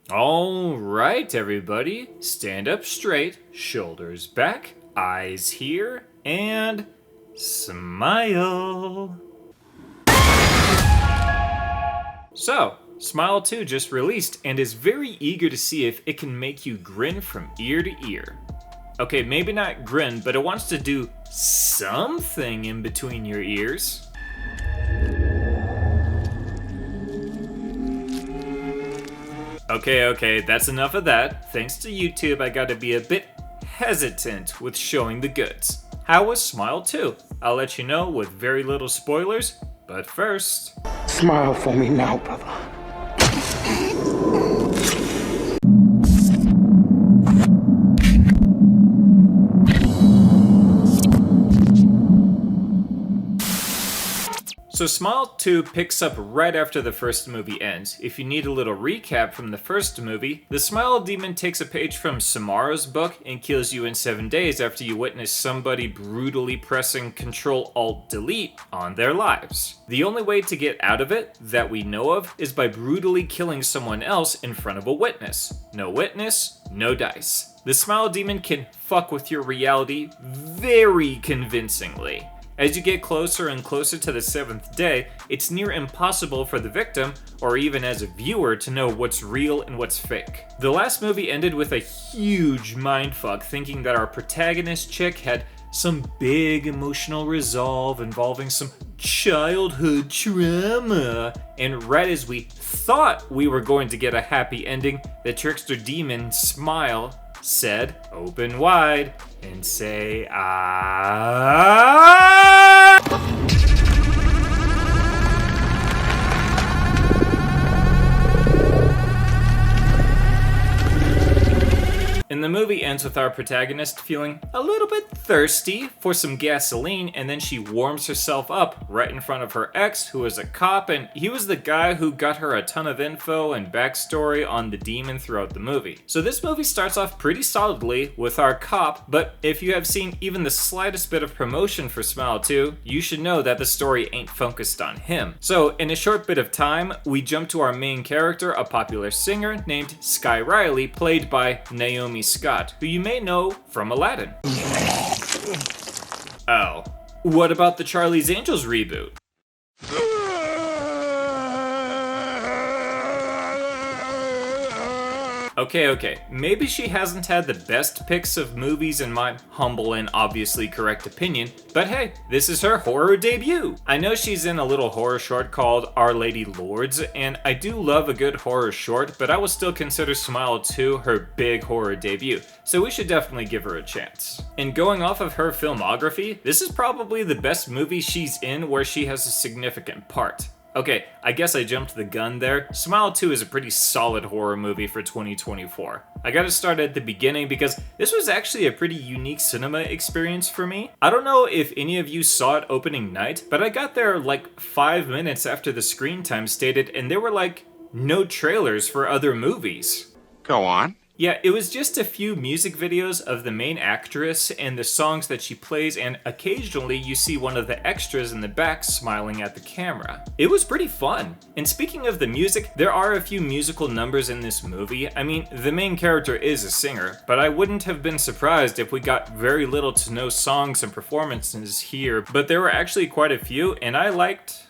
All right, everybody, stand up straight, shoulders back, eyes here, and smile. So, Smile 2 just released and is very eager to see if it can make you grin from ear to ear. Okay, maybe not grin, but it wants to do something in between your ears. Okay, that's enough of that. Thanks to YouTube, I gotta be a bit hesitant with showing the goods. How was Smile 2? I'll let you know with very little spoilers, but first... Smile for me now, brother. So Smile 2 picks up right after the first movie ends. If you need a little recap from the first movie, the Smile Demon takes a page from Samara's book and kills you in 7 days after you witness somebody brutally pressing Ctrl-Alt-Delete on their lives. The only way to get out of it, that we know of, is by brutally killing someone else in front of a witness. No witness, no dice. The Smile Demon can fuck with your reality very convincingly. As you get closer and closer to the 7th day, it's near impossible for the victim, or even as a viewer, to know what's real and what's fake. The last movie ended with a huge mindfuck, thinking that our protagonist chick had some big emotional resolve involving some childhood trauma. And right as we thought we were going to get a happy ending, the trickster demon Smile said, open wide, and say, ah! And the movie ends with our protagonist feeling a little bit thirsty for some gasoline, and then she warms herself up right in front of her ex, who is a cop, and he was the guy who got her a ton of info and backstory on the demon throughout the movie. So this movie starts off pretty solidly with our cop, but if you have seen even the slightest bit of promotion for Smile 2, you should know that the story ain't focused on him. So in a short bit of time, we jump to our main character, a popular singer named Sky Riley, played by Naomi Scott, who you may know from Aladdin. Oh, what about the Charlie's Angels reboot? Okay, maybe she hasn't had the best picks of movies in my humble and obviously correct opinion, but hey, this is her horror debut! I know she's in a little horror short called Our Lady Lords, and I do love a good horror short, but I will still consider Smile 2 her big horror debut, so we should definitely give her a chance. And going off of her filmography, this is probably the best movie she's in where she has a significant part. Okay, I guess I jumped the gun there. Smile 2 is a pretty solid horror movie for 2024. I gotta start at the beginning because this was actually a pretty unique cinema experience for me. I don't know if any of you saw it opening night, but I got there like 5 minutes after the screen time stated, and there were like no trailers for other movies. Go on. Yeah, it was just a few music videos of the main actress and the songs that she plays, and occasionally you see one of the extras in the back smiling at the camera. It was pretty fun. And speaking of the music, there are a few musical numbers in this movie. I mean, the main character is a singer, but I wouldn't have been surprised if we got very little to no songs and performances here, but there were actually quite a few, and I liked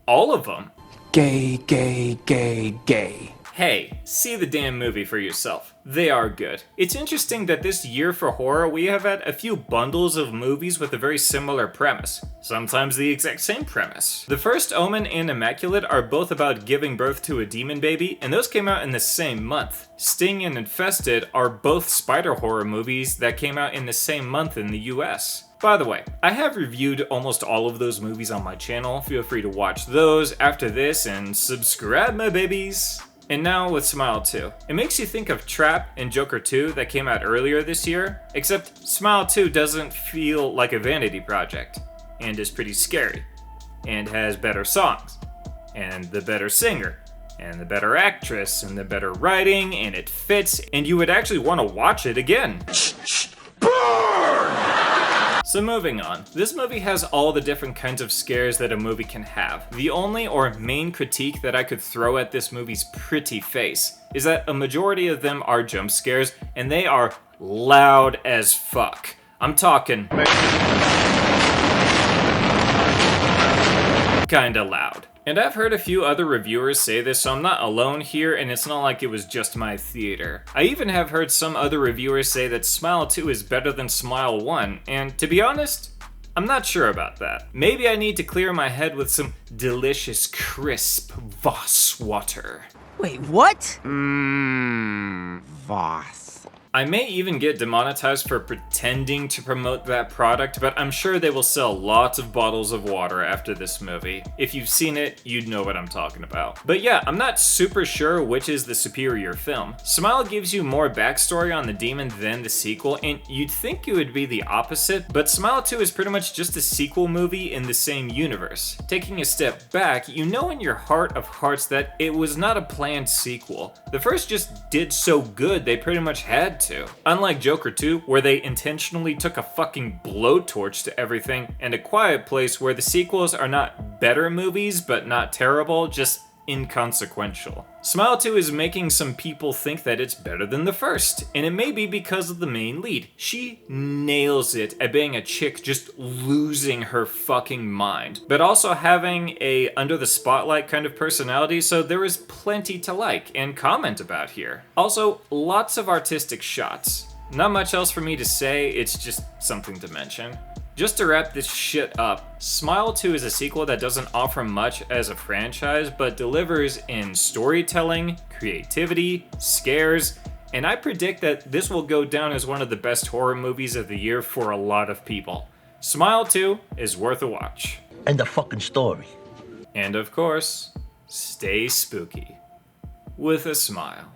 all of them. Gay, gay, gay, gay. Hey, see the damn movie for yourself. They are good. It's interesting that this year for horror, we have had a few bundles of movies with a very similar premise. Sometimes the exact same premise. The first, Omen and Immaculate, are both about giving birth to a demon baby, and those came out in the same month. Sting and Infested are both spider horror movies that came out in the same month in the US. By the way, I have reviewed almost all of those movies on my channel. Feel free to watch those after this and subscribe, my babies. And now with Smile 2. It makes you think of Trap and Joker 2 that came out earlier this year, except Smile 2 doesn't feel like a vanity project, and is pretty scary, and has better songs, and the better singer, and the better actress, and the better writing, and it fits, and you would actually want to watch it again. So moving on, this movie has all the different kinds of scares that a movie can have. The only or main critique that I could throw at this movie's pretty face is that a majority of them are jump scares, and they are loud as fuck. I'm talking kinda loud. And I've heard a few other reviewers say this, so I'm not alone here, and it's not like it was just my theater. I even have heard some other reviewers say that Smile 2 is better than Smile 1, and to be honest, I'm not sure about that. Maybe I need to clear my head with some delicious, crisp Voss water. Wait, what? Voss. I may even get demonetized for pretending to promote that product, but I'm sure they will sell lots of bottles of water after this movie. If you've seen it, you'd know what I'm talking about. But yeah, I'm not super sure which is the superior film. Smile gives you more backstory on the demon than the sequel, and you'd think it would be the opposite, but Smile 2 is pretty much just a sequel movie in the same universe. Taking a step back, you know in your heart of hearts that it was not a planned sequel. The first just did so good they pretty much had to. Unlike Joker 2, where they intentionally took a fucking blowtorch to everything, and A Quiet Place, where the sequels are not better movies, but not terrible, just inconsequential. Smile 2 is making some people think that it's better than the first, and it may be because of the main lead. She nails it at being a chick just losing her fucking mind, but also having a under the spotlight kind of personality, so there is plenty to like and comment about here. Also, lots of artistic shots. Not much else for me to say, it's just something to mention. Just to wrap this shit up, Smile 2 is a sequel that doesn't offer much as a franchise, but delivers in storytelling, creativity, scares, and I predict that this will go down as one of the best horror movies of the year for a lot of people. Smile 2 is worth a watch. And the fucking story. And of course, stay spooky. With a smile.